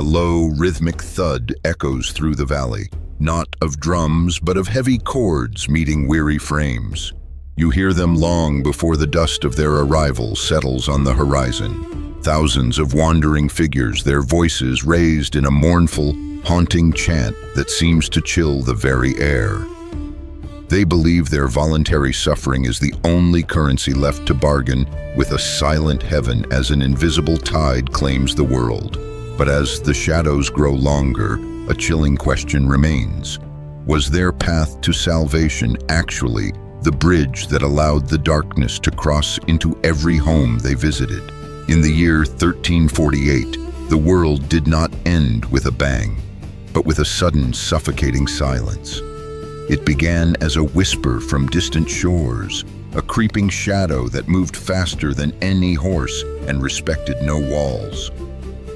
A low, rhythmic thud echoes through the valley, not of drums, but of heavy chords meeting weary frames. You hear them long before the dust of their arrival settles on the horizon. Thousands of wandering figures, their voices raised in a mournful, haunting chant that seems to chill the very air. They believe their voluntary suffering is the only currency left to bargain with a silent heaven as an invisible tide claims the world. But as the shadows grow longer, a chilling question remains. Was their path to salvation actually the bridge that allowed the darkness to cross into every home they visited? In the year 1348, the world did not end with a bang, but with a sudden, suffocating silence. It began as a whisper from distant shores, a creeping shadow that moved faster than any horse and respected no walls.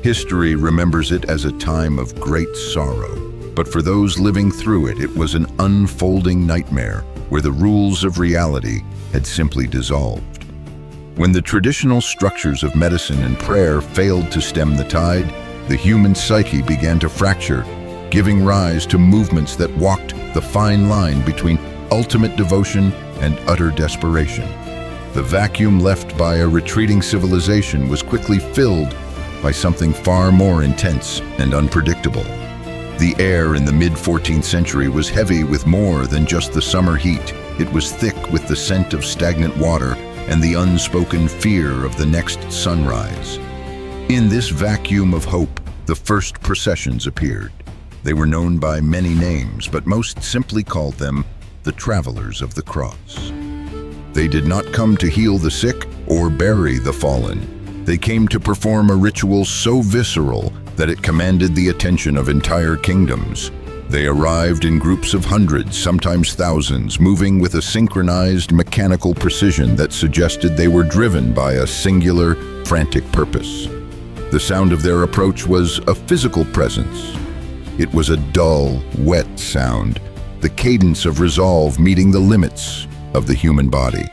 History remembers it as a time of great sorrow, but for those living through it, it was an unfolding nightmare where the rules of reality had simply dissolved. When the traditional structures of medicine and prayer failed to stem the tide, the human psyche began to fracture, giving rise to movements that walked the fine line between ultimate devotion and utter desperation. The vacuum left by a retreating civilization was quickly filled by something far more intense and unpredictable. The air in the mid-14th century was heavy with more than just the summer heat. It was thick with the scent of stagnant water and the unspoken fear of the next sunrise. In this vacuum of hope, the first processions appeared. They were known by many names, but most simply called them the Travelers of the Cross. They did not come to heal the sick or bury the fallen. They came to perform a ritual so visceral that it commanded the attention of entire kingdoms. They arrived in groups of hundreds, sometimes thousands, moving with a synchronized mechanical precision that suggested they were driven by a singular, frantic purpose. The sound of their approach was a physical presence. It was a dull, wet sound, the cadence of resolve meeting the limits of the human body.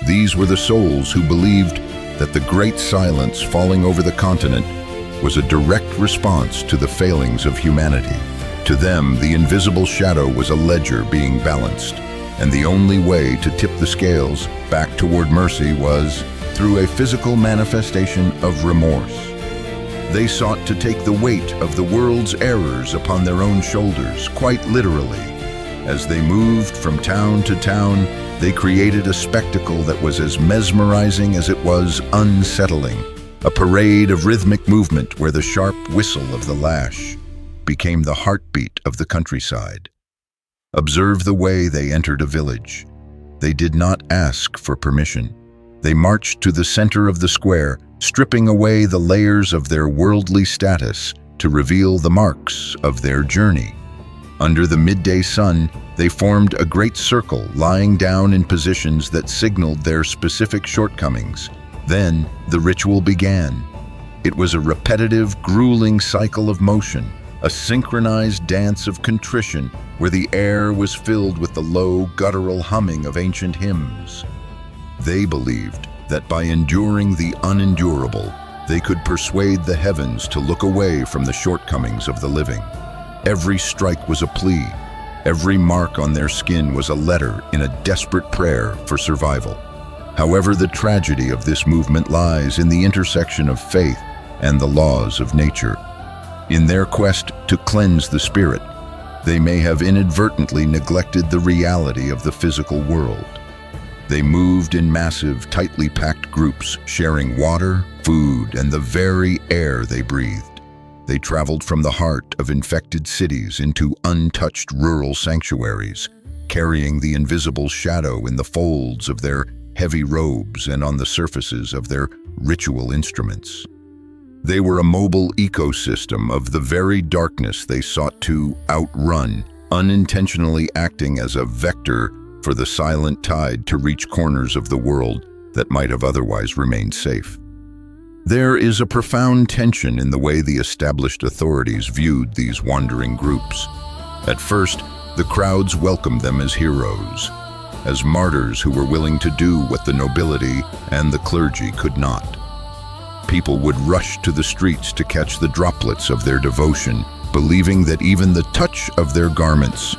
These were the souls who believed that the great silence falling over the continent was a direct response to the failings of humanity. To them, the invisible shadow was a ledger being balanced, and the only way to tip the scales back toward mercy was through a physical manifestation of remorse. They sought to take the weight of the world's errors upon their own shoulders, quite literally. As they moved from town to town, they created a spectacle that was as mesmerizing as it was unsettling. A parade of rhythmic movement where the sharp whistle of the lash became the heartbeat of the countryside. Observe the way they entered a village. They did not ask for permission. They marched to the center of the square, stripping away the layers of their worldly status to reveal the marks of their journey. Under the midday sun, they formed a great circle, lying down in positions that signaled their specific shortcomings. Then, the ritual began. It was a repetitive, grueling cycle of motion, a synchronized dance of contrition where the air was filled with the low, guttural humming of ancient hymns. They believed that by enduring the unendurable, they could persuade the heavens to look away from the shortcomings of the living. Every strike was a plea. Every mark on their skin was a letter in a desperate prayer for survival. However, the tragedy of this movement lies in the intersection of faith and the laws of nature. In their quest to cleanse the spirit, they may have inadvertently neglected the reality of the physical world. They moved in massive, tightly packed groups, sharing water, food, and the very air they breathed. They traveled from the heart of infected cities into untouched rural sanctuaries, carrying the invisible shadow in the folds of their heavy robes and on the surfaces of their ritual instruments. They were a mobile ecosystem of the very darkness they sought to outrun, unintentionally acting as a vector for the silent tide to reach corners of the world that might have otherwise remained safe. There is a profound tension in the way the established authorities viewed these wandering groups. At first, the crowds welcomed them as heroes, as martyrs who were willing to do what the nobility and the clergy could not. People would rush to the streets to catch the droplets of their devotion, believing that even the touch of their garments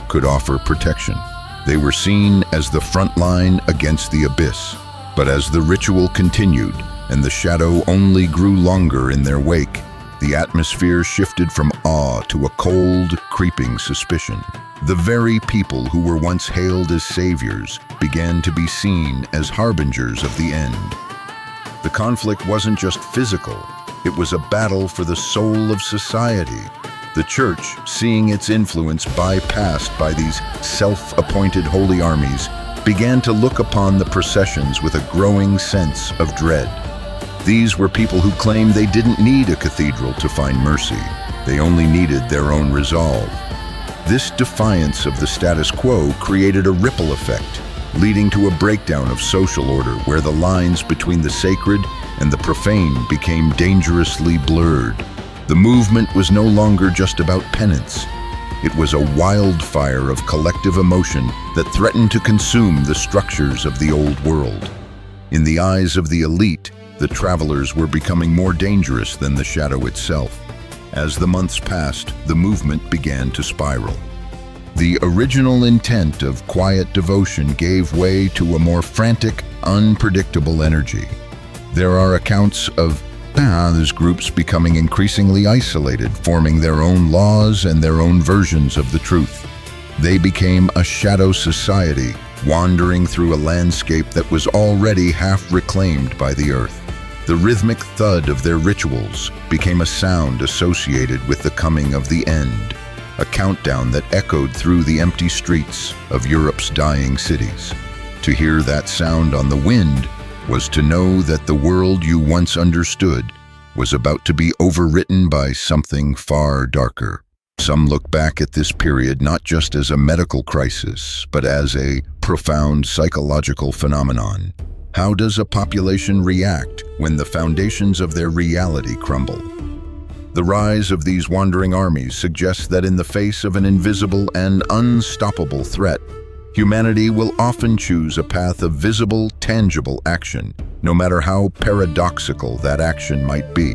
could offer protection. They were seen as the front line against the abyss. But as the ritual continued and the shadow only grew longer in their wake, the atmosphere shifted from awe to a cold, creeping suspicion. The very people who were once hailed as saviors began to be seen as harbingers of the end. The conflict wasn't just physical, it was a battle for the soul of society. The church, seeing its influence bypassed by these self-appointed holy armies, began to look upon the processions with a growing sense of dread. These were people who claimed they didn't need a cathedral to find mercy. They only needed their own resolve. This defiance of the status quo created a ripple effect, leading to a breakdown of social order where the lines between the sacred and the profane became dangerously blurred. The movement was no longer just about penance. It was a wildfire of collective emotion that threatened to consume the structures of the old world. In the eyes of the elite, the travelers were becoming more dangerous than the shadow itself. As the months passed, the movement began to spiral. The original intent of quiet devotion gave way to a more frantic, unpredictable energy. There are accounts of these groups becoming increasingly isolated, forming their own laws and their own versions of the truth. They became a shadow society, wandering through a landscape that was already half reclaimed by the earth. The rhythmic thud of their rituals became a sound associated with the coming of the end, a countdown that echoed through the empty streets of Europe's dying cities. To hear that sound on the wind was to know that the world you once understood was about to be overwritten by something far darker. Some look back at this period not just as a medical crisis, but as a profound psychological phenomenon. How does a population react when the foundations of their reality crumble? The rise of these wandering armies suggests that in the face of an invisible and unstoppable threat, humanity will often choose a path of visible, tangible action, no matter how paradoxical that action might be.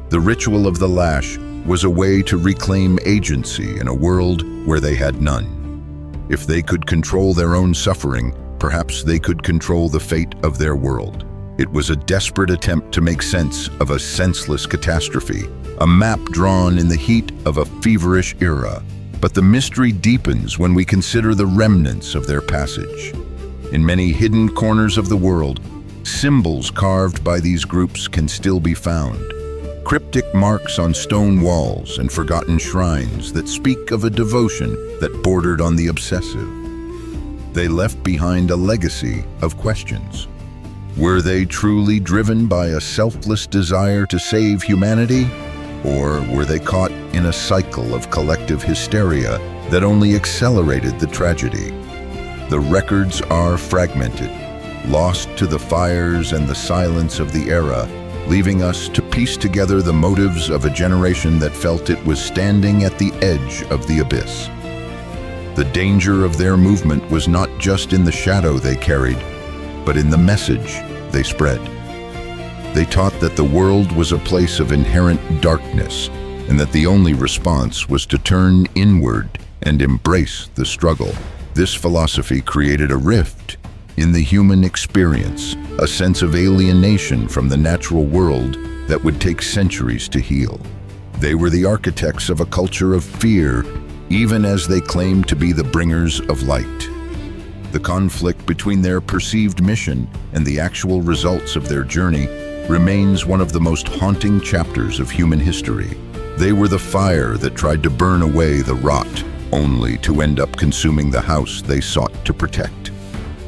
The ritual of the Lash was a way to reclaim agency in a world where they had none. If they could control their own suffering, perhaps they could control the fate of their world. It was a desperate attempt to make sense of a senseless catastrophe, a map drawn in the heat of a feverish era. But the mystery deepens when we consider the remnants of their passage. In many hidden corners of the world, symbols carved by these groups can still be found. Cryptic marks on stone walls and forgotten shrines that speak of a devotion that bordered on the obsessive. They left behind a legacy of questions. Were they truly driven by a selfless desire to save humanity? Or were they caught in a cycle of collective hysteria that only accelerated the tragedy? The records are fragmented, lost to the fires and the silence of the era, leaving us to piece together the motives of a generation that felt it was standing at the edge of the abyss. The danger of their movement was not just in the shadow they carried, but in the message they spread. They taught that the world was a place of inherent darkness, and that the only response was to turn inward and embrace the struggle. This philosophy created a rift in the human experience, a sense of alienation from the natural world that would take centuries to heal. They were the architects of a culture of fear, even as they claimed to be the bringers of light. The conflict between their perceived mission and the actual results of their journey remains one of the most haunting chapters of human history. They were the fire that tried to burn away the rot, only to end up consuming the house they sought to protect.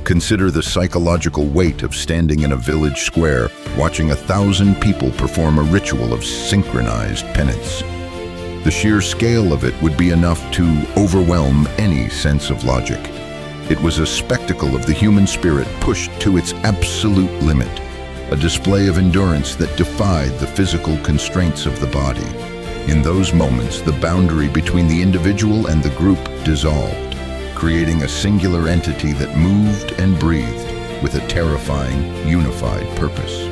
Consider the psychological weight of standing in a village square, watching 1,000 people perform a ritual of synchronized penance. The sheer scale of it would be enough to overwhelm any sense of logic. It was a spectacle of the human spirit pushed to its absolute limit, a display of endurance that defied the physical constraints of the body. In those moments, the boundary between the individual and the group dissolved, creating a singular entity that moved and breathed with a terrifying, unified purpose.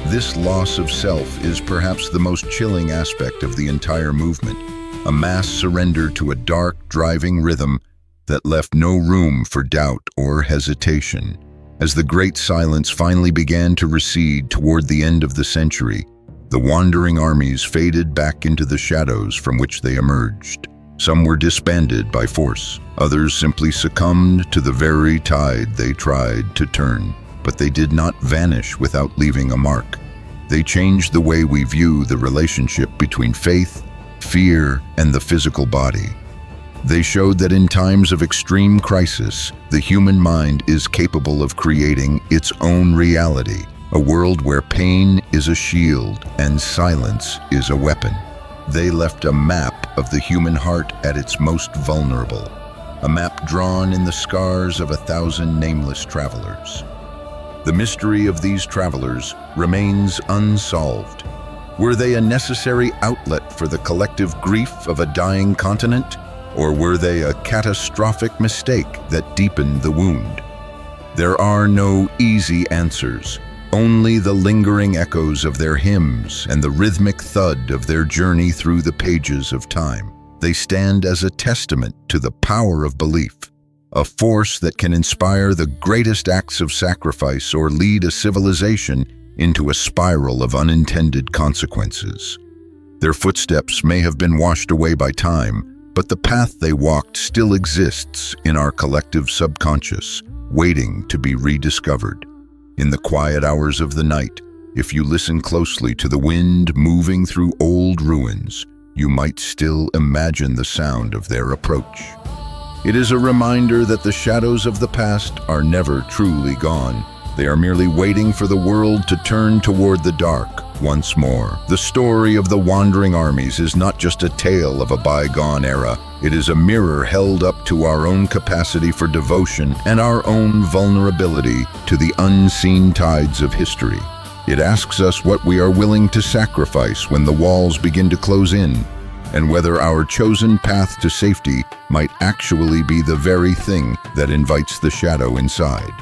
This loss of self is perhaps the most chilling aspect of the entire movement, a mass surrender to a dark, driving rhythm that left no room for doubt or hesitation. As the great silence finally began to recede toward the end of the century, the wandering armies faded back into the shadows from which they emerged. Some were disbanded by force, others simply succumbed to the very tide they tried to turn. But they did not vanish without leaving a mark. They changed the way we view the relationship between faith, fear, and the physical body. They showed that in times of extreme crisis, the human mind is capable of creating its own reality, a world where pain is a shield and silence is a weapon. They left a map of the human heart at its most vulnerable, a map drawn in the scars of 1,000 nameless travelers. The mystery of these travelers remains unsolved. Were they a necessary outlet for the collective grief of a dying continent, or were they a catastrophic mistake that deepened the wound? There are no easy answers, only the lingering echoes of their hymns and the rhythmic thud of their journey through the pages of time. They stand as a testament to the power of belief, a force that can inspire the greatest acts of sacrifice or lead a civilization into a spiral of unintended consequences. Their footsteps may have been washed away by time, but the path they walked still exists in our collective subconscious, waiting to be rediscovered. In the quiet hours of the night, if you listen closely to the wind moving through old ruins, you might still imagine the sound of their approach. It is a reminder that the shadows of the past are never truly gone. They are merely waiting for the world to turn toward the dark once more. The story of the wandering armies is not just a tale of a bygone era. It is a mirror held up to our own capacity for devotion and our own vulnerability to the unseen tides of history. It asks us what we are willing to sacrifice when the walls begin to close in, and whether our chosen path to safety might actually be the very thing that invites the shadow inside.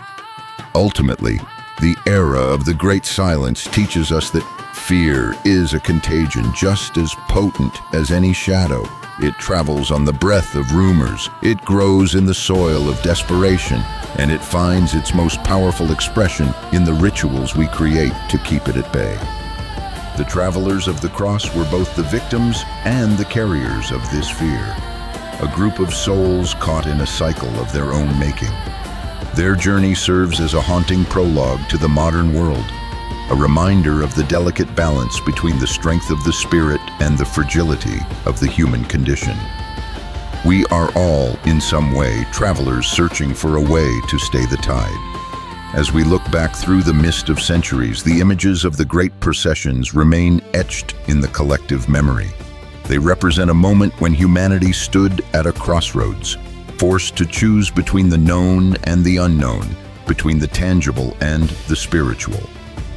Ultimately, the era of the Great Silence teaches us that fear is a contagion just as potent as any shadow. It travels on the breath of rumors, it grows in the soil of desperation, and it finds its most powerful expression in the rituals we create to keep it at bay. The travelers of the cross were both the victims and the carriers of this fear, a group of souls caught in a cycle of their own making. Their journey serves as a haunting prologue to the modern world, a reminder of the delicate balance between the strength of the spirit and the fragility of the human condition. We are all, in some way, travelers searching for a way to stay the tide. As we look back through the mist of centuries, the images of the great processions remain etched in the collective memory. They represent a moment when humanity stood at a crossroads, forced to choose between the known and the unknown, between the tangible and the spiritual.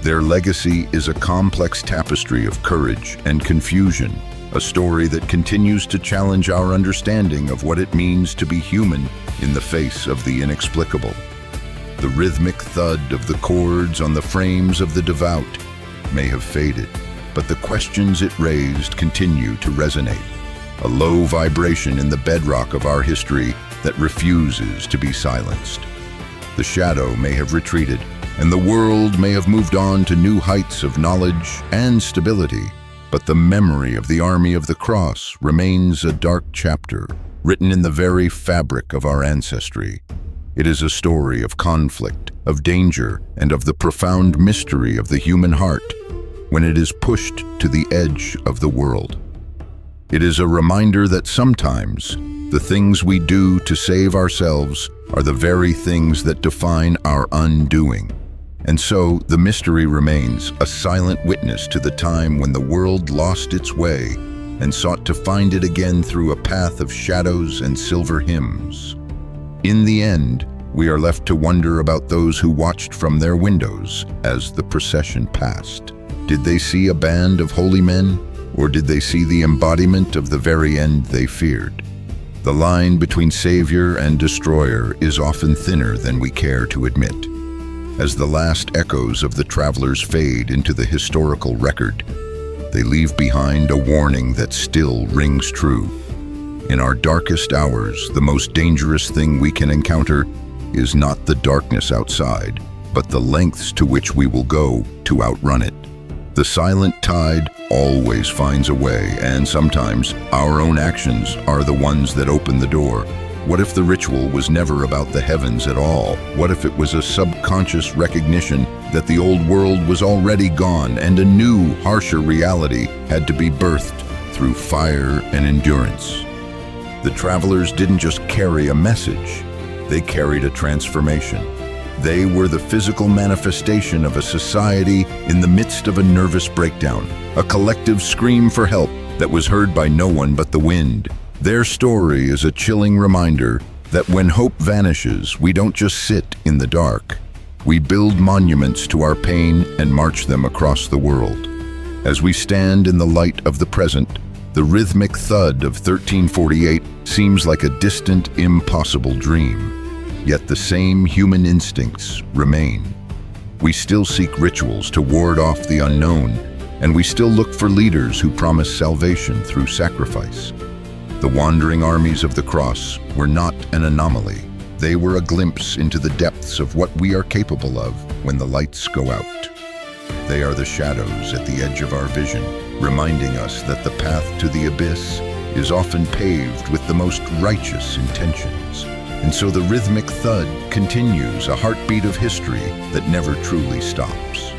Their legacy is a complex tapestry of courage and confusion, a story that continues to challenge our understanding of what it means to be human in the face of the inexplicable. The rhythmic thud of the chords on the frames of the devout may have faded, but the questions it raised continue to resonate, a low vibration in the bedrock of our history that refuses to be silenced. The shadow may have retreated, and the world may have moved on to new heights of knowledge and stability, but the memory of the Army of the Cross remains a dark chapter, written in the very fabric of our ancestry. It is a story of conflict, of danger, and of the profound mystery of the human heart when it is pushed to the edge of the world. It is a reminder that sometimes the things we do to save ourselves are the very things that define our undoing. And so the mystery remains a silent witness to the time when the world lost its way and sought to find it again through a path of shadows and silver hymns. In the end, we are left to wonder about those who watched from their windows as the procession passed. Did they see a band of holy men, or did they see the embodiment of the very end they feared? The line between savior and destroyer is often thinner than we care to admit. As the last echoes of the travelers fade into the historical record, they leave behind a warning that still rings true. In our darkest hours, the most dangerous thing we can encounter is not the darkness outside, but the lengths to which we will go to outrun it. The silent tide always finds a way, and sometimes our own actions are the ones that open the door. What if the ritual was never about the heavens at all? What if it was a subconscious recognition that the old world was already gone and a new, harsher reality had to be birthed through fire and endurance? The travelers didn't just carry a message, they carried a transformation. They were the physical manifestation of a society in the midst of a nervous breakdown, a collective scream for help that was heard by no one but the wind. Their story is a chilling reminder that when hope vanishes, we don't just sit in the dark. We build monuments to our pain and march them across the world. As we stand in the light of the present, the rhythmic thud of 1348 seems like a distant, impossible dream. Yet the same human instincts remain. We still seek rituals to ward off the unknown, and we still look for leaders who promise salvation through sacrifice. The wandering armies of the cross were not an anomaly. They were a glimpse into the depths of what we are capable of when the lights go out. They are the shadows at the edge of our vision, reminding us that the path to the abyss is often paved with the most righteous intentions. And so the rhythmic thud continues, a heartbeat of history that never truly stops.